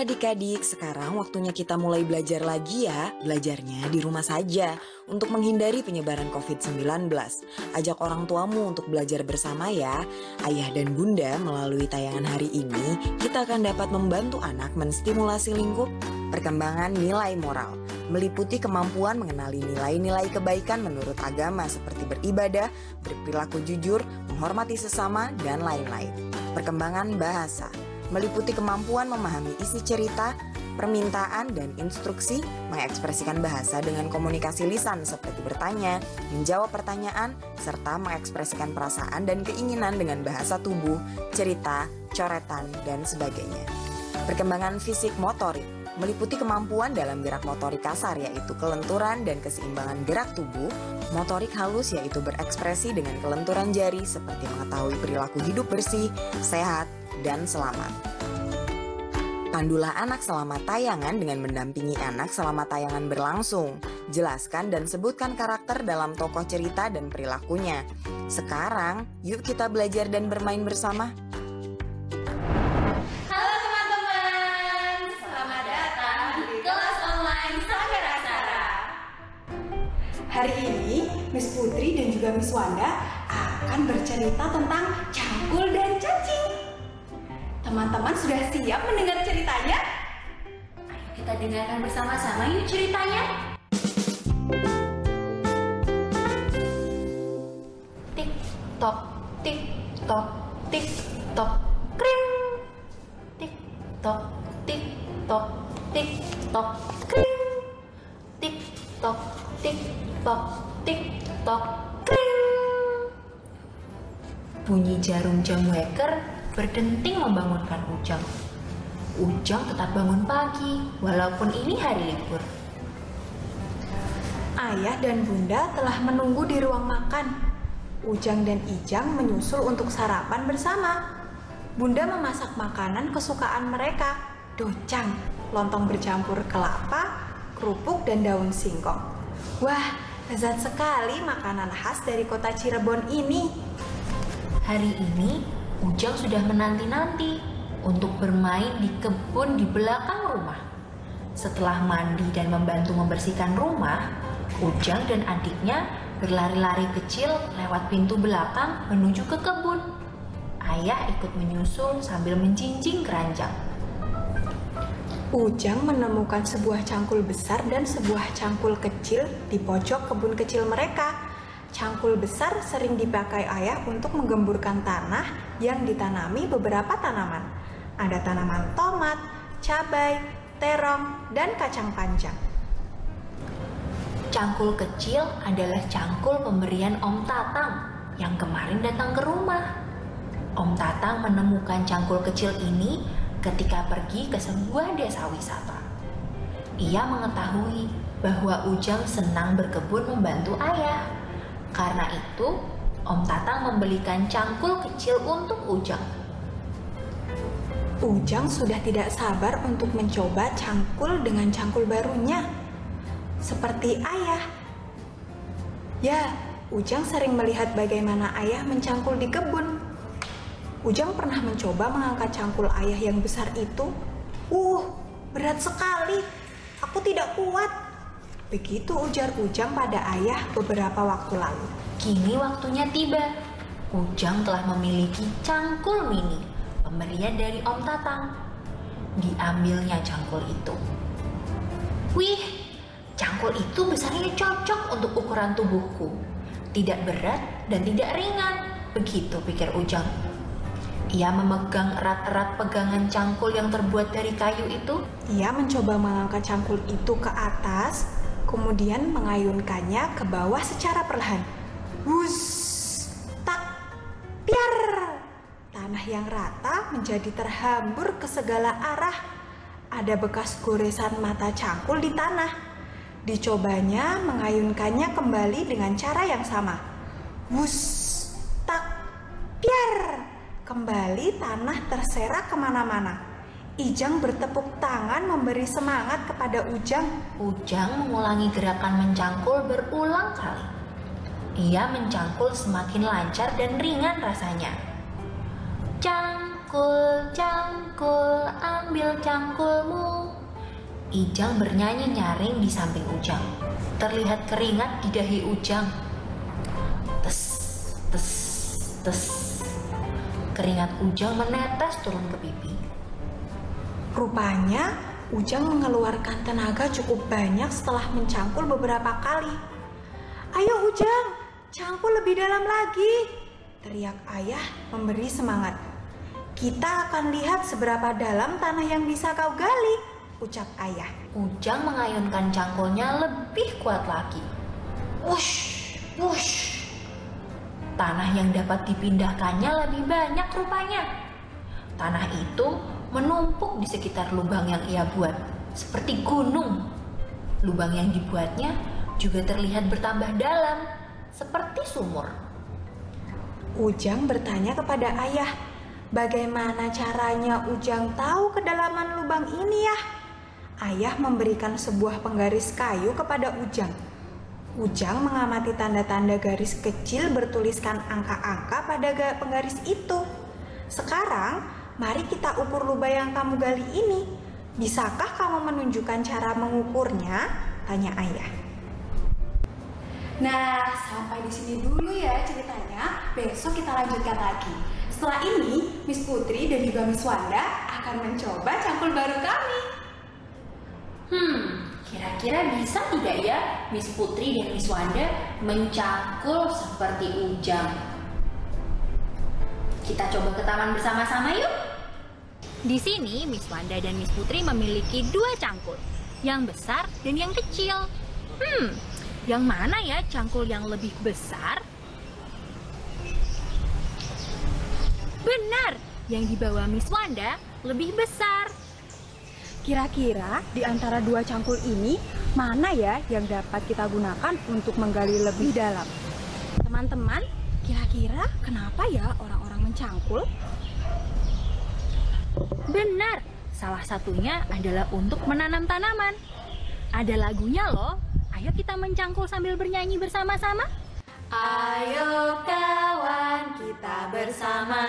adik-adik, sekarang waktunya kita mulai belajar lagi ya. Belajarnya di rumah saja untuk menghindari penyebaran COVID-19. Ajak orang tuamu untuk belajar bersama ya. Ayah dan bunda, melalui tayangan hari ini, kita akan dapat membantu anak menstimulasi lingkup perkembangan nilai moral, meliputi kemampuan mengenali nilai-nilai kebaikan menurut agama seperti beribadah, berperilaku jujur, menghormati sesama, dan lain-lain. Perkembangan bahasa meliputi kemampuan memahami isi cerita, permintaan, dan instruksi, mengekspresikan bahasa dengan komunikasi lisan seperti bertanya, menjawab pertanyaan, serta mengekspresikan perasaan dan keinginan dengan bahasa tubuh, cerita, coretan, dan sebagainya. Perkembangan fisik motorik meliputi kemampuan dalam gerak motorik kasar yaitu kelenturan dan keseimbangan gerak tubuh, motorik halus yaitu berekspresi dengan kelenturan jari seperti mengetahui perilaku hidup bersih, sehat, dan selamat. Pandulah anak selama tayangan dengan mendampingi anak selama tayangan berlangsung. Jelaskan dan sebutkan karakter dalam tokoh cerita dan perilakunya. Sekarang, yuk kita belajar dan bermain bersama. Halo teman-teman, selamat datang di kelas online Sanggar Aksara. Hari ini, Miss Putri dan juga Miss Wanda akan bercerita tentang cangkul dan cacing. Teman-teman sudah siap mendengar ceritanya? Ayo kita dengarkan bersama-sama yuk ceritanya. Tik tok, tik tok, tik tok, kring. Tik tok, tik tok, tik tok, kring. Tik tok, tik tok, tik tok, kring. Bunyi jarum jam weker berdenting membangunkan Ujang. Ujang tetap bangun pagi, walaupun ini hari libur. Ayah dan bunda telah menunggu di ruang makan. Ujang dan Ijang menyusul untuk sarapan bersama. Bunda memasak makanan kesukaan mereka, docang, lontong bercampur kelapa, kerupuk, dan daun singkong. Wah, lezat sekali makanan khas dari kota Cirebon ini. Hari ini, Ujang sudah menanti-nanti untuk bermain di kebun di belakang rumah. Setelah mandi dan membantu membersihkan rumah, Ujang dan adiknya berlari-lari kecil lewat pintu belakang menuju ke kebun. Ayah ikut menyusul sambil menjinjing keranjang. Ujang menemukan sebuah cangkul besar dan sebuah cangkul kecil di pojok kebun kecil mereka. Cangkul besar sering dipakai ayah untuk menggemburkan tanah yang ditanami beberapa tanaman. Ada tanaman tomat, cabai, terong, dan kacang panjang. Cangkul kecil adalah cangkul pemberian Om Tatang yang kemarin datang ke rumah. Om Tatang menemukan cangkul kecil ini ketika pergi ke sebuah desa wisata. Ia mengetahui bahwa Ujang senang berkebun membantu ayah. Karena itu, Om Tatang membelikan cangkul kecil untuk Ujang. Ujang sudah tidak sabar untuk mencoba cangkul dengan cangkul barunya. Seperti ayah. Ya, Ujang sering melihat bagaimana ayah mencangkul di kebun. Ujang pernah mencoba mengangkat cangkul ayah yang besar itu. Berat sekali. Aku tidak kuat. Begitu ujar Ujang pada ayah beberapa waktu lalu. Kini waktunya tiba. Ujang telah memiliki cangkul mini, pemberian dari Om Tatang. Diambilnya cangkul itu. Wih, cangkul itu besarnya cocok untuk ukuran tubuhku. Tidak berat dan tidak ringan, begitu pikir Ujang. Ia memegang erat-erat pegangan cangkul yang terbuat dari kayu itu. Ia mencoba mengangkat cangkul itu ke atas, kemudian mengayunkannya ke bawah secara perlahan. Wus, tak, piar. Tanah yang rata menjadi terhambur ke segala arah. Ada bekas goresan mata cangkul di tanah. Dicobanya mengayunkannya kembali dengan cara yang sama. Wus, tak, piar. Kembali tanah terserak kemana-mana. Ijang bertepuk tangan memberi semangat kepada Ujang. Ujang mengulangi gerakan mencangkul berulang kali. Ia mencangkul semakin lancar dan ringan rasanya. Cangkul Cangkul, cangkul, ambil cangkulmu. Ijang bernyanyi nyaring di samping Ujang. Terlihat keringat di dahi Ujang. Tes, tes, tes. Keringat Ujang menetes turun ke pipi. Rupanya Ujang mengeluarkan tenaga cukup banyak setelah mencangkul beberapa kali. "Ayo Ujang, cangkul lebih dalam lagi," teriak ayah memberi semangat. "Kita akan lihat seberapa dalam tanah yang bisa kau gali," ucap ayah. Ujang mengayunkan cangkulnya lebih kuat lagi. Wush, wush. Tanah yang dapat dipindahkannya lebih banyak rupanya. Tanah itu menumpuk di sekitar lubang yang ia buat, seperti gunung. Lubang yang dibuatnya juga terlihat bertambah dalam, seperti sumur. Ujang bertanya kepada ayah, bagaimana caranya Ujang tahu kedalaman lubang ini ya? Ayah memberikan sebuah penggaris kayu kepada Ujang. Ujang mengamati tanda-tanda garis kecil bertuliskan angka-angka pada penggaris itu. "Sekarang, mari kita ukur lubang yang kamu gali ini. Bisakah kamu menunjukkan cara mengukurnya?" tanya ayah. Nah, sampai di sini dulu ya ceritanya. Besok kita lanjutkan lagi. Setelah ini, Miss Putri dan juga Miss Wanda akan mencoba cangkul baru kami. Kira-kira bisa tidak ya Miss Putri dan Miss Wanda mencangkul seperti Ujang? Kita coba ke taman bersama-sama yuk. Di sini Miss Wanda dan Miss Putri memiliki 2 cangkul, yang besar dan yang kecil. Yang mana ya cangkul yang lebih besar? Benar, yang dibawa Miss Wanda lebih besar. Kira-kira di antara 2 cangkul ini, mana ya yang dapat kita gunakan untuk menggali lebih dalam? Teman-teman, kira-kira kenapa ya orang-orang mencangkul? Benar, salah satunya adalah untuk menanam tanaman. Ada lagunya loh, ayo kita mencangkul sambil bernyanyi bersama-sama. Ayo kawan kita bersama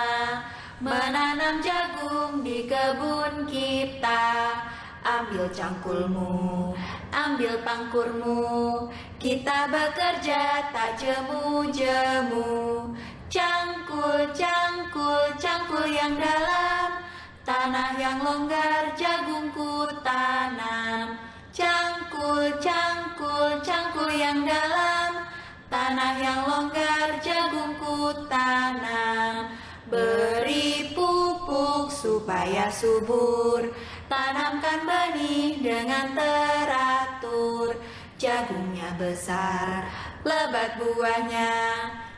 menanam jagung di kebun kita. Ambil cangkulmu, ambil pangkurmu, kita bekerja tak jemu-jemu. Cangkul, cangkul, cangkul yang dalam, tanah yang longgar jagungku tanam. Cangkul, cangkul, cangkul yang dalam, tanah yang longgar jagungku tanam. Beri pupuk supaya subur, tanamkan benih dengan teratur. Jagungnya besar, lebat buahnya,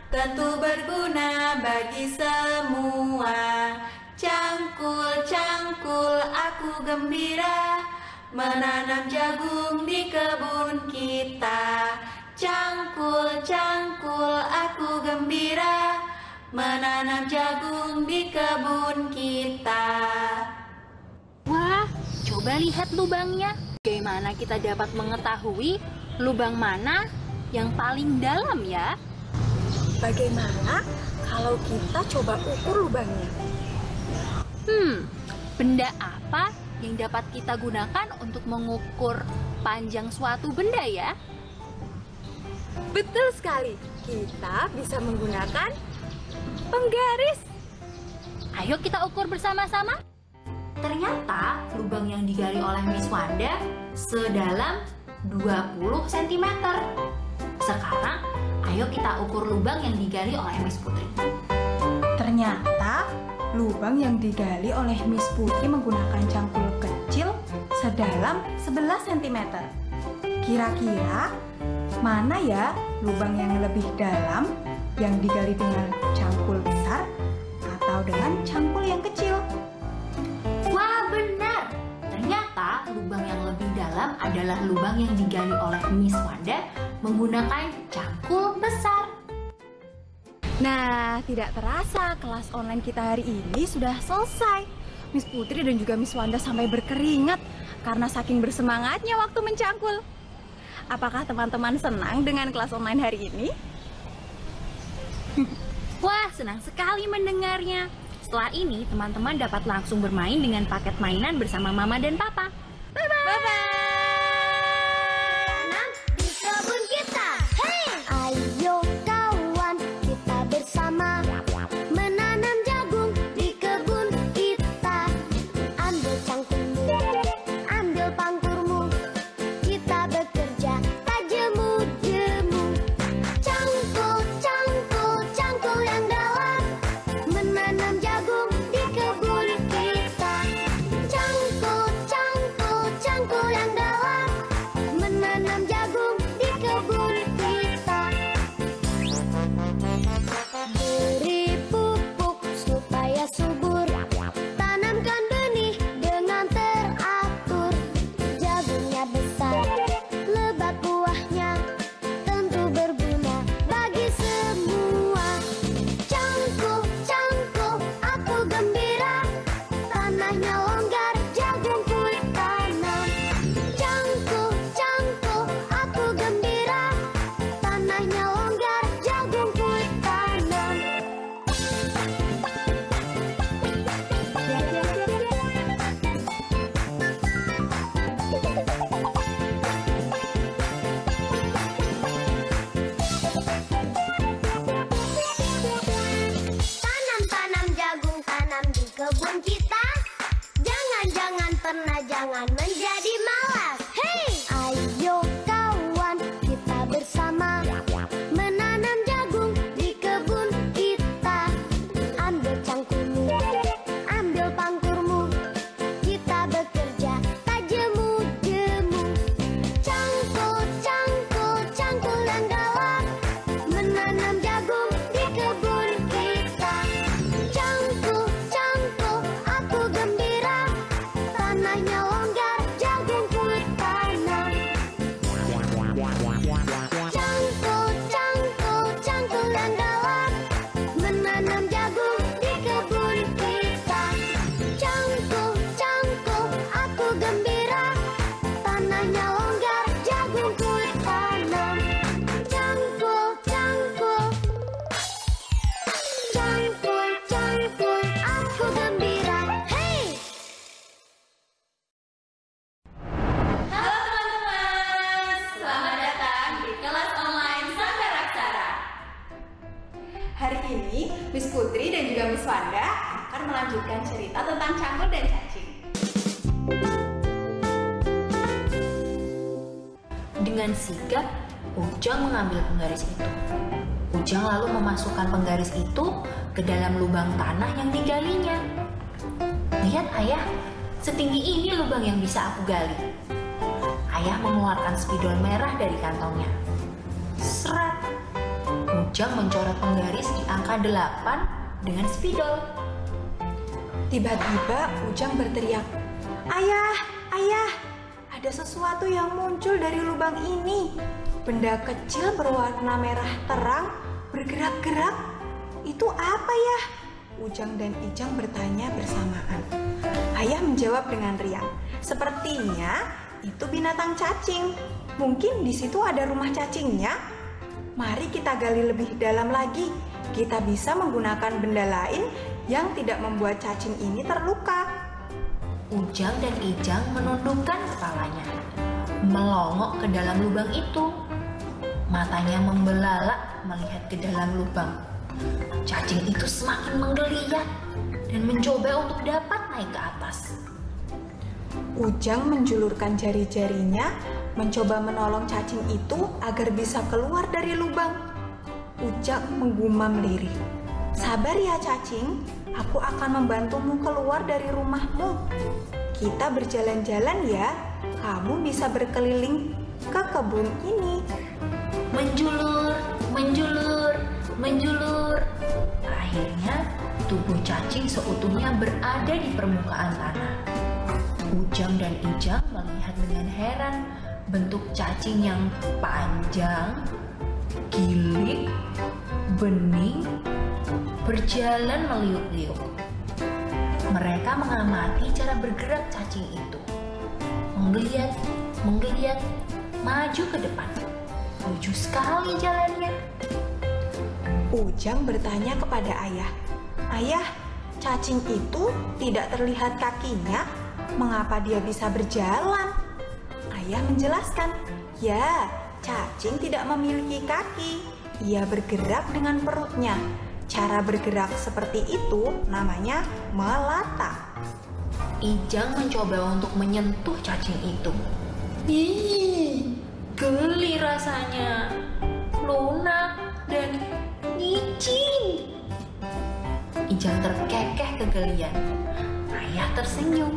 tentu berguna bagi semua. Cangkul, cangkul, aku gembira menanam jagung di kebun kita. Cangkul, cangkul, aku gembira menanam jagung di kebun kita. Wah, coba lihat lubangnya. Bagaimana kita dapat mengetahui lubang mana yang paling dalam ya? Bagaimana kalau kita coba ukur lubangnya? Benda apa yang dapat kita gunakan untuk mengukur panjang suatu benda ya? Betul sekali, kita bisa menggunakan penggaris. Ayo kita ukur bersama-sama. Ternyata lubang yang digali oleh Miss Wanda sedalam 20 cm. Sekarang ayo kita ukur lubang yang digali oleh Miss Putri. Ternyata lubang yang digali oleh Miss Putri menggunakan cangkul kecil sedalam 11 cm. Kira-kira mana ya lubang yang lebih dalam, yang digali dengan cangkul besar atau dengan cangkul yang kecil? Wah, benar. Ternyata lubang yang lebih dalam adalah lubang yang digali oleh Miss Wanda menggunakan cangkul besar. Nah, tidak terasa kelas online kita hari ini sudah selesai. Miss Putri dan juga Miss Wanda sampai berkeringat karena saking bersemangatnya waktu mencangkul. Apakah teman-teman senang dengan kelas online hari ini? Wah, senang sekali mendengarnya. Setelah ini, teman-teman dapat langsung bermain dengan paket mainan bersama Mama dan Papa. Bye-bye! Tanam di kebun kita. Hey! Ayo kawan, kita bersama menanam jagung di kebun kita. Ambil cangkulmu, ambil pangkurmu, kita bekerja tak jemu-jemu. Cangkul, cangkul, cangkul yang dalam, menanam jagung di kebun kita. Cangkul, cangkul, cangkul yang dalam, menanam jagung di kebun kita. Beri pupuk supaya subur, tanamkan benih dengan teratur. Jagungnya besar, lebat buahnya, tentu berguna bagi semua. Cangkul, cangkul, aku gembira, tanahnya longgar, jagungku tanam. Cangkul, cangkul, aku gembira, tanahnya longgar, jagungku tanam. Tanam-tanam jagung, tanam di kebun kita. Jangan-jangan pernah jangan menjadi malas. Hey! Ayo kawan, kita bersama menanam jagung di kebun kita. Ambil cangkulmu, ambil pangkurmu, kita bekerja tak jemu-jemu. Cangkul, cangkul, cangkul yang dalam, menanam jagung di kebun kita. Cangkul, cangkul, aku gembira, tanahnya longgar, jagungku tanam. Cangkul, cangkul, cangkul yang dalam, menanam jagung di kebun kita. Cangkul, cangkul, aku gembira, tanahnya longgar, jagungku tanam. Cangkul, cangkul, cangkul, cangkul, aku gembira. Hey! Halo teman-teman, selamat datang di kelas online Sanggar Aksara. Hari ini, Miss Putri dan juga Miss Wanda akan melanjutkan cerita tentang cangkul dan cacing. Dengan sigap, Ujang mengambil penggaris itu. Ujang lalu memasukkan penggaris itu ke dalam lubang tanah yang digalinya. Lihat ayah, setinggi ini lubang yang bisa aku gali. Ayah mengeluarkan spidol merah dari kantongnya. Serat. Ujang mencoret penggaris di angka 8 dengan spidol. Tiba-tiba Ujang berteriak, "Ayah, ayah, ada sesuatu yang muncul dari lubang ini. Benda kecil berwarna merah terang bergerak-gerak. Itu apa ya?" Ujang dan Ijang bertanya bersamaan. Ayah menjawab dengan riang, "Sepertinya itu binatang cacing. Mungkin di situ ada rumah cacingnya. Mari kita gali lebih dalam lagi. Kita bisa menggunakan benda lain yang tidak membuat cacing ini terluka." Ujang dan Ijang menundukkan kepalanya, melongok ke dalam lubang itu. Matanya membelalak melihat ke dalam lubang. Cacing itu semakin menggeliat dan mencoba untuk dapat naik ke atas. Ujang menjulurkan jari-jarinya, mencoba menolong cacing itu agar bisa keluar dari lubang. Ujang menggumam lirih, "Sabar ya cacing, aku akan membantumu keluar dari rumahmu. Kita berjalan-jalan ya, kamu bisa berkeliling ke kebun ini." Menjulur, menjulur, menjulur. Akhirnya tubuh cacing seutuhnya berada di permukaan tanah. Ujang dan Ijang melihat dengan heran bentuk cacing yang panjang, gilik, bening, berjalan meliuk-liuk. Mereka mengamati cara bergerak cacing itu. Menggeliat, menggeliat, maju ke depan. Lucu sekali jalannya. Ujang bertanya kepada ayah, "Ayah, cacing itu tidak terlihat kakinya. Mengapa dia bisa berjalan? Ayah menjelaskan, ya, cacing tidak memiliki kaki. Ia bergerak dengan perutnya. Cara bergerak seperti itu namanya melata. Ijang mencoba untuk menyentuh cacing itu. Ih, geli rasanya, lunak dan licin. Ijang terkekeh kegelian. Ayah tersenyum.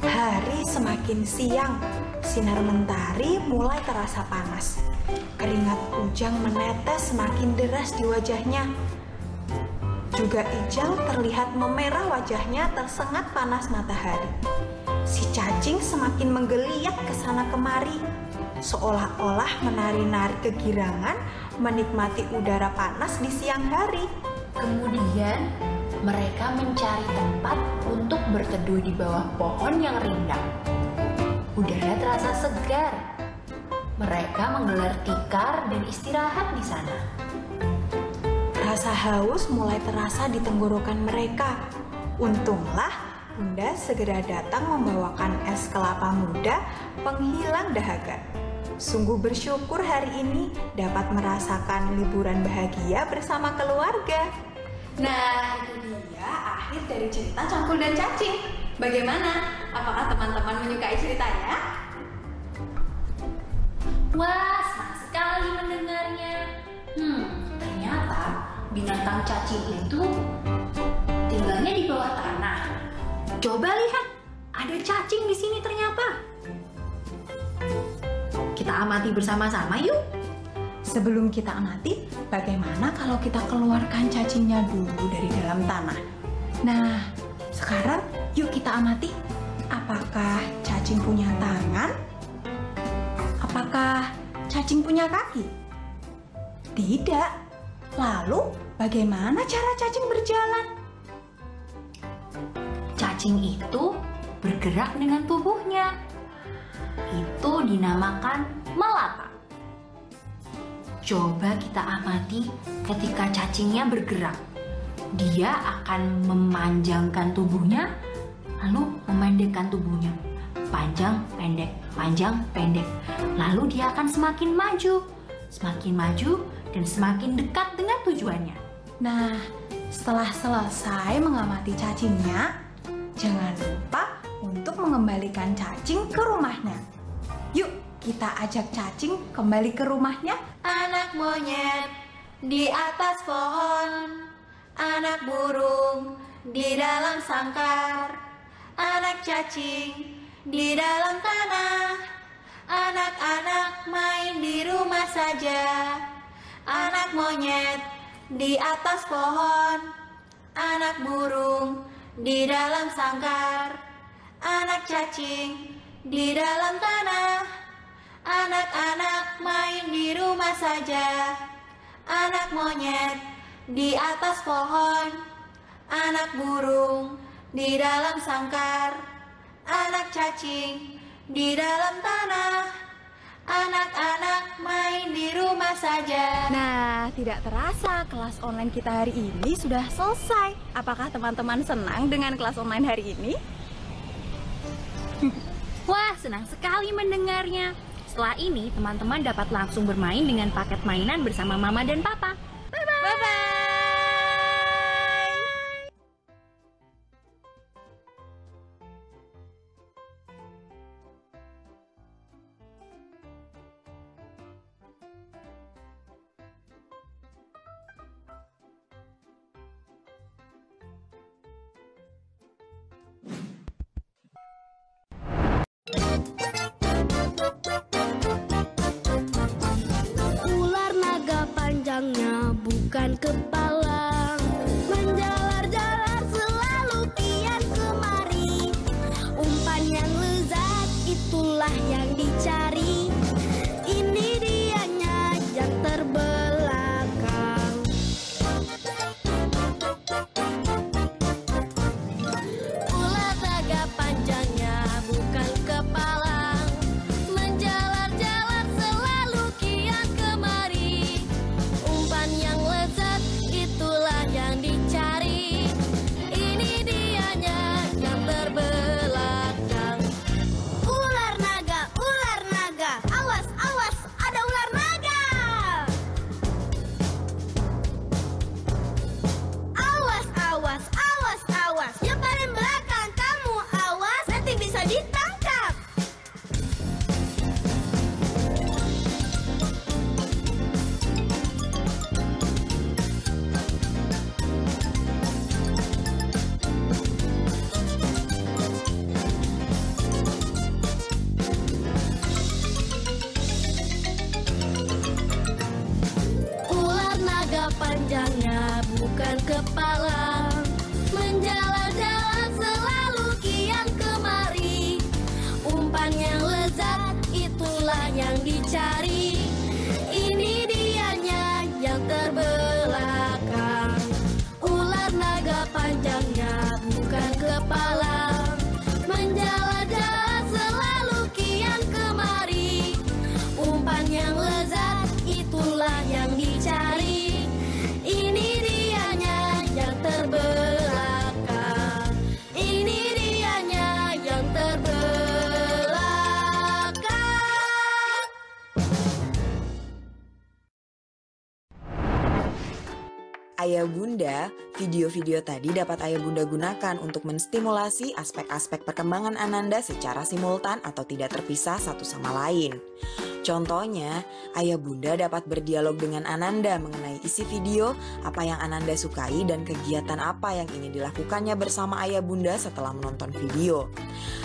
Hari semakin siang, sinar mentari mulai terasa panas. Keringat Ujang menetes semakin deras di wajahnya. Juga Ijang terlihat memerah wajahnya tersengat panas matahari. Si cacing semakin menggeliat ke sana kemari, seolah-olah menari-nari kegirangan menikmati udara panas di siang hari. Kemudian mereka mencari tempat untuk berteduh di bawah pohon yang rindang. Udara terasa segar. Mereka menggelar tikar dan istirahat di sana. Rasa haus mulai terasa di tenggorokan mereka. Untunglah Bunda segera datang membawakan es kelapa muda penghilang dahaga. Sungguh bersyukur hari ini dapat merasakan liburan bahagia bersama keluarga. Nah, itu dia akhir dari cerita Cangkul dan Cacing. Bagaimana? Apakah teman-teman menyukai ceritanya? Wah, senang sekali mendengarnya. Ternyata binatang cacing itu tinggalnya di bawah tanah. Coba lihat, ada cacing di sini ternyata. Kita amati bersama-sama yuk. Sebelum kita amati, bagaimana kalau kita keluarkan cacingnya dulu dari dalam tanah? Nah, sekarang yuk kita amati. Apakah cacing punya tangan? Apakah cacing punya kaki? Tidak. Lalu, bagaimana cara cacing berjalan? Cacing itu bergerak dengan tubuhnya. Itu dinamakan melata. Coba kita amati ketika cacingnya bergerak. Dia akan memanjangkan tubuhnya, lalu memendekkan tubuhnya. Panjang, pendek, panjang, pendek. Lalu dia akan semakin maju, dan semakin dekat dengan tujuannya. Nah, setelah selesai mengamati cacingnya, jangan lupa untuk mengembalikan cacing ke rumahnya. Yuk, kita ajak cacing kembali ke rumahnya. Anak monyet di atas pohon, anak burung di dalam sangkar, anak cacing di dalam tanah, anak-anak main di rumah saja. Anak monyet di atas pohon, anak burung di dalam sangkar, anak cacing di dalam tanah, anak-anak main di rumah saja. Anak monyet di atas pohon, anak burung di dalam sangkar, anak cacing di dalam tanah, anak-anak main di rumah saja. Nah, tidak terasa kelas online kita hari ini sudah selesai. Apakah teman-teman senang dengan kelas online hari ini? Wah, senang sekali mendengarnya. Setelah ini, teman-teman dapat langsung bermain dengan paket mainan bersama Mama dan Papa. Bye-bye! Bye-bye! Ular naga panjangnya panjangnya bukan kepala. Menjalan-jalan selalu kian kemari. Umpan yang lezat itulah yang dicari. Ini dianya yang terbelakang. Ular naga panjangnya bukan kepala. Menjalan-jalan selalu kian kemari. Umpan yang lezat itulah yang dicari. Ini dianya yang terbelakang. Ini dianya yang terbelakang. Ayah Bunda, video-video tadi dapat Ayah Bunda gunakan untuk menstimulasi aspek-aspek perkembangan Ananda secara simultan atau tidak terpisah satu sama lain. Contohnya, Ayah Bunda dapat berdialog dengan Ananda mengenai isi video, apa yang Ananda sukai dan kegiatan apa yang ingin dilakukannya bersama Ayah Bunda setelah menonton video.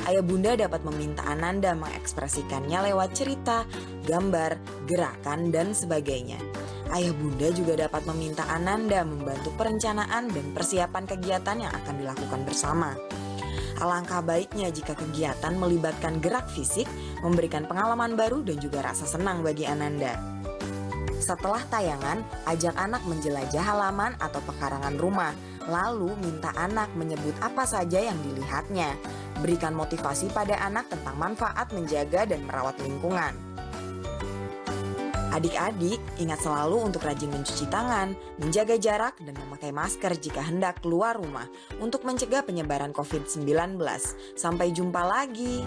Ayah Bunda dapat meminta Ananda mengekspresikannya lewat cerita, gambar, gerakan, dan sebagainya. Ayah Bunda juga dapat meminta Ananda membantu perencanaan dan persiapan kegiatan yang akan dilakukan bersama. Alangkah baiknya jika kegiatan melibatkan gerak fisik, memberikan pengalaman baru dan juga rasa senang bagi Ananda. Setelah tayangan, ajak anak menjelajah halaman atau pekarangan rumah, lalu minta anak menyebut apa saja yang dilihatnya. Berikan motivasi pada anak tentang manfaat menjaga dan merawat lingkungan. Adik-adik, ingat selalu untuk rajin mencuci tangan, menjaga jarak, dan memakai masker jika hendak keluar rumah untuk mencegah penyebaran COVID-19. Sampai jumpa lagi.